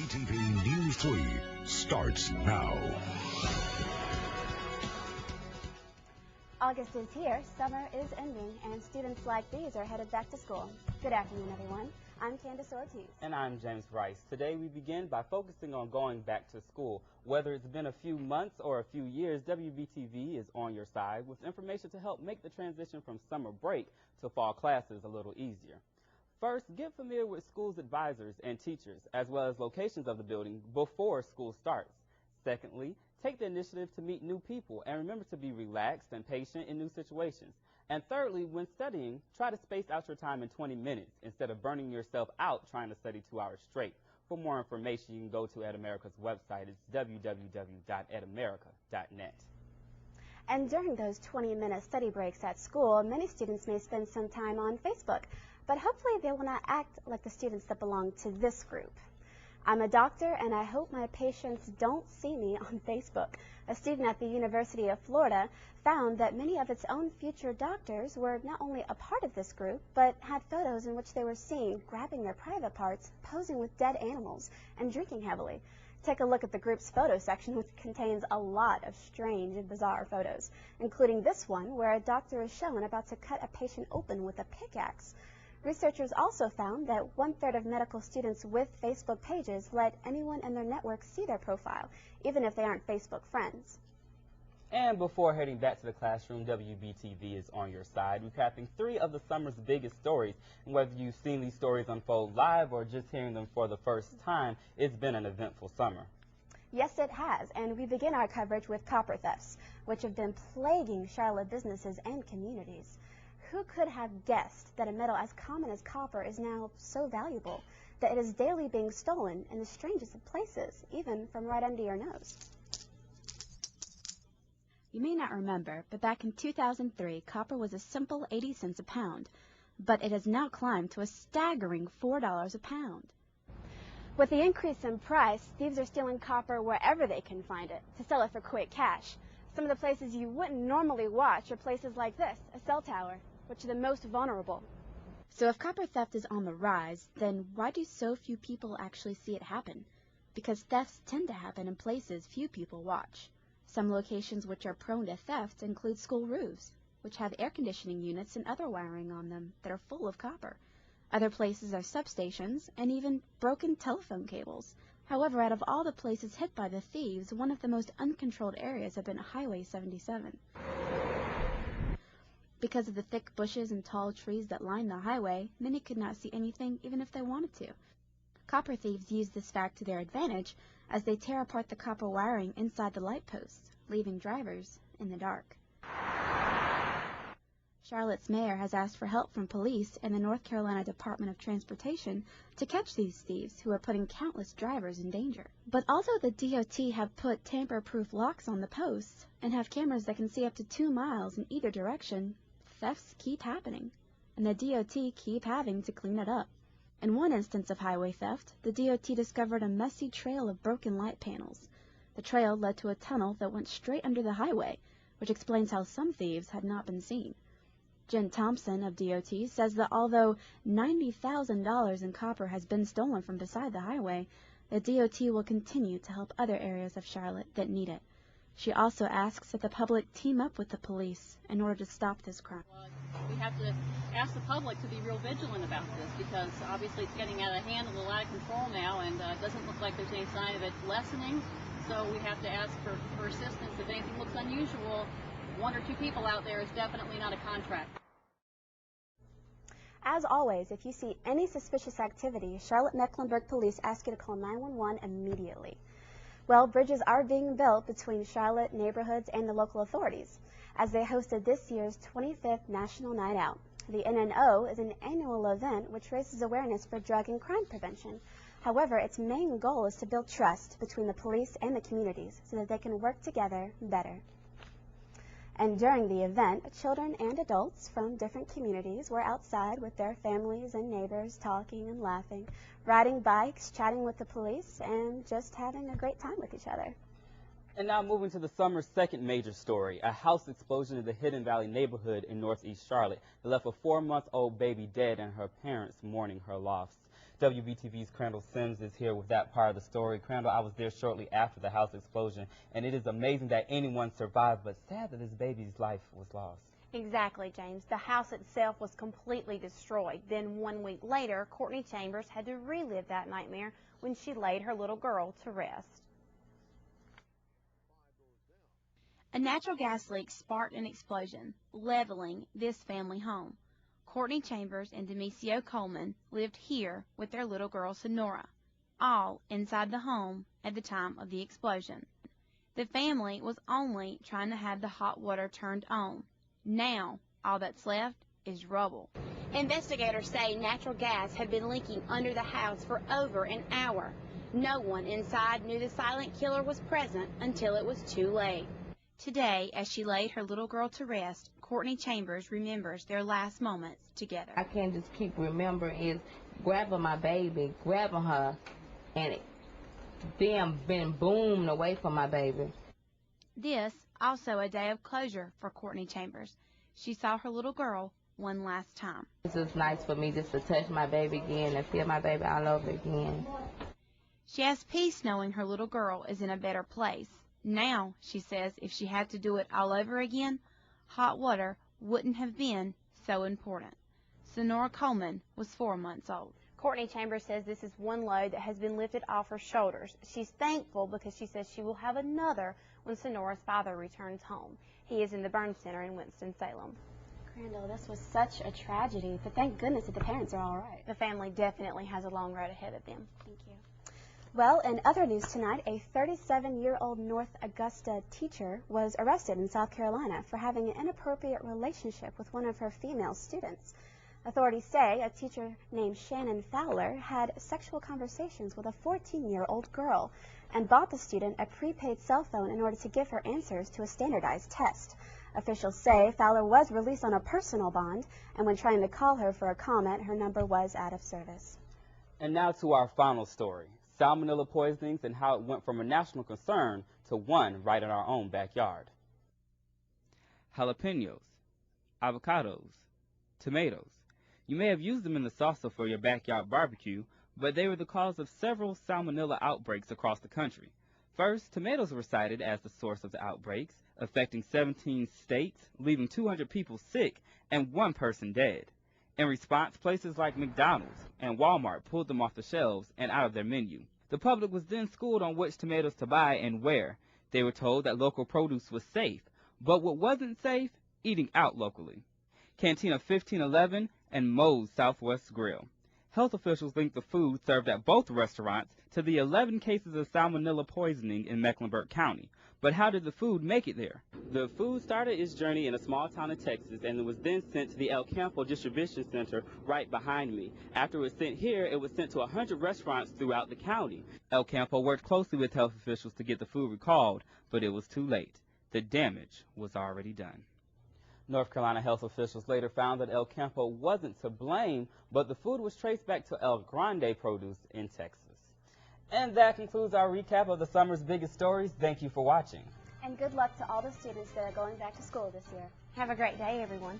WBTV News 3 starts now. August is here, summer is ending, and students like these are headed back to school. Good afternoon, everyone. I'm Candace Ortiz. And I'm James Rice. Today we begin by focusing on going back to school. Whether it's been a few months or a few years, WBTV is on your side with information to help make the transition from summer break to fall classes a little easier. First, get familiar with school's advisors and teachers, as well as locations of the building before school starts. Secondly, take the initiative to meet new people and remember to be relaxed and patient in new situations. And thirdly, when studying, try to space out your time in 20 minutes instead of burning yourself out trying to study 2 hours straight. For more information, you can go to EdAmerica's website. It's www.edamerica.net. And during those 20-minute study breaks at school, many students may spend some time on Facebook, but hopefully they will not act like the students that belong to this group. I'm a doctor, and I hope my patients don't see me on Facebook. A student at the University of Florida found that many of its own future doctors were not only a part of this group, but had photos in which they were seen grabbing their private parts, posing with dead animals, and drinking heavily. Take a look at the group's photo section, which contains a lot of strange and bizarre photos, including this one where a doctor is shown about to cut a patient open with a pickaxe. Researchers also found that 1/3 of medical students with Facebook pages let anyone in their network see their profile, even if they aren't Facebook friends. And before heading back to the classroom, WBTV is on your side, recapping 3 of the summer's biggest stories. And whether you've seen these stories unfold live or just hearing them for the first time, it's been an eventful summer. Yes, it has, and we begin our coverage with copper thefts, which have been plaguing Charlotte businesses and communities. Who could have guessed that a metal as common as copper is now so valuable that it is daily being stolen in the strangest of places, even from right under your nose? You may not remember, but back in 2003, copper was a simple 80 cents a pound, but it has now climbed to a staggering $4 a pound. With the increase in price, thieves are stealing copper wherever they can find it to sell it for quick cash. Some of the places you wouldn't normally watch are places like this, a cell tower, which are the most vulnerable. So if copper theft is on the rise, then why do so few people actually see it happen? Because thefts tend to happen in places few people watch. Some locations which are prone to theft include school roofs, which have air conditioning units and other wiring on them that are full of copper. Other places are substations and even broken telephone cables. However, out of all the places hit by the thieves, one of the most uncontrolled areas have been Highway 77. Because of the thick bushes and tall trees that line the highway, many could not see anything even if they wanted to. Copper thieves use this fact to their advantage as they tear apart the copper wiring inside the light posts, leaving drivers in the dark. Charlotte's mayor has asked for help from police and the North Carolina Department of Transportation to catch these thieves who are putting countless drivers in danger. But although the DOT have put tamper-proof locks on the posts and have cameras that can see up to 2 miles in either direction, thefts keep happening, and the DOT keep having to clean it up. In one instance of highway theft, the DOT discovered a messy trail of broken light panels. The trail led to a tunnel that went straight under the highway, which explains how some thieves had not been seen. Jen Thompson of DOT says that although $90,000 in copper has been stolen from beside the highway, the DOT will continue to help other areas of Charlotte that need it. She also asks that the public team up with the police in order to stop this crime. We have to ask the public to be real vigilant about this because obviously it's getting out of hand, a little out of control now, and it doesn't look like there's any sign of it lessening. So we have to ask for assistance. If anything looks unusual, 1 or 2 people out there is definitely not a contract. As always, if you see any suspicious activity, Charlotte-Mecklenburg Police ask you to call 911 immediately. Well, bridges are being built between Charlotte neighborhoods and the local authorities as they hosted this year's 25th National Night Out. The NNO is an annual event which raises awareness for drug and crime prevention. However, its main goal is to build trust between the police and the communities so that they can work together better. And during the event, children and adults from different communities were outside with their families and neighbors talking and laughing, riding bikes, chatting with the police, and just having a great time with each other. And now moving to the summer's second major story, a house explosion in the Hidden Valley neighborhood in northeast Charlotte that left a 4-month-old baby dead and her parents mourning her loss. WBTV's Crandall is here with that part of the story. Crandall, I was there shortly after the house explosion, and it is amazing that anyone survived, but sad that this baby's life was lost. Exactly, James. The house itself was completely destroyed. Then 1 week later, Courtney Chambers had to relive that nightmare when she laid her little girl to rest. A natural gas leak sparked an explosion, leveling this family home. Courtney Chambers and Demisio Coleman lived here with their little girl Sonora, all inside the home at the time of the explosion. The family was only trying to have the hot water turned on. Now, all that's left is rubble. Investigators say natural gas had been leaking under the house for over an hour. No one inside knew the silent killer was present until it was too late. Today, as she laid her little girl to rest, Courtney Chambers remembers their last moments together. I can just keep remembering is grabbing my baby, grabbing her, and them being boomed away from my baby. This also a day of closure for Courtney Chambers. She saw her little girl one last time. It's just nice for me just to touch my baby again and feel my baby all over again. She has peace knowing her little girl is in a better place. Now, she says, if she had to do it all over again, hot water wouldn't have been so important. Sonora Coleman was 4 months old. Courtney Chambers says this is one load that has been lifted off her shoulders. She's thankful because she says she will have another when Sonora's father returns home. He is in the burn center in Winston-Salem. Crandall, this was such a tragedy, but thank goodness that the parents are all right. The family definitely has a long road ahead of them. Thank you. Well, in other news tonight, a 37-year-old North Augusta teacher was arrested in South Carolina for having an inappropriate relationship with one of her female students. Authorities say a teacher named Shannon Fowler had sexual conversations with a 14-year-old girl and bought the student a prepaid cell phone in order to give her answers to a standardized test. Officials say Fowler was released on a personal bond, and when trying to call her for a comment, her number was out of service. And now to our final story. Salmonella poisonings and how it went from a national concern to one right in our own backyard. Jalapenos, avocados, tomatoes. You may have used them in the salsa for your backyard barbecue, but they were the cause of several salmonella outbreaks across the country. First, tomatoes were cited as the source of the outbreaks, affecting 17 states, leaving 200 people sick and 1 person dead. In response, places like McDonald's and Walmart pulled them off the shelves and out of their menu. The public was then schooled on which tomatoes to buy and where. They were told that local produce was safe, but what wasn't safe? Eating out locally. Cantina 1511 and Moe's Southwest Grill. Health officials linked the food served at both restaurants to the 11 cases of salmonella poisoning in Mecklenburg County. But how did the food make it there? The food started its journey in a small town in Texas, and it was then sent to the El Campo distribution center right behind me. After it was sent here, it was sent to 100 restaurants throughout the county. El Campo worked closely with health officials to get the food recalled, but it was too late. The damage was already done. North Carolina health officials later found that El Campo wasn't to blame, but the food was traced back to El Grande produce in Texas. And that concludes our recap of the summer's biggest stories. Thank you for watching. And good luck to all the students that are going back to school this year. Have a great day, everyone.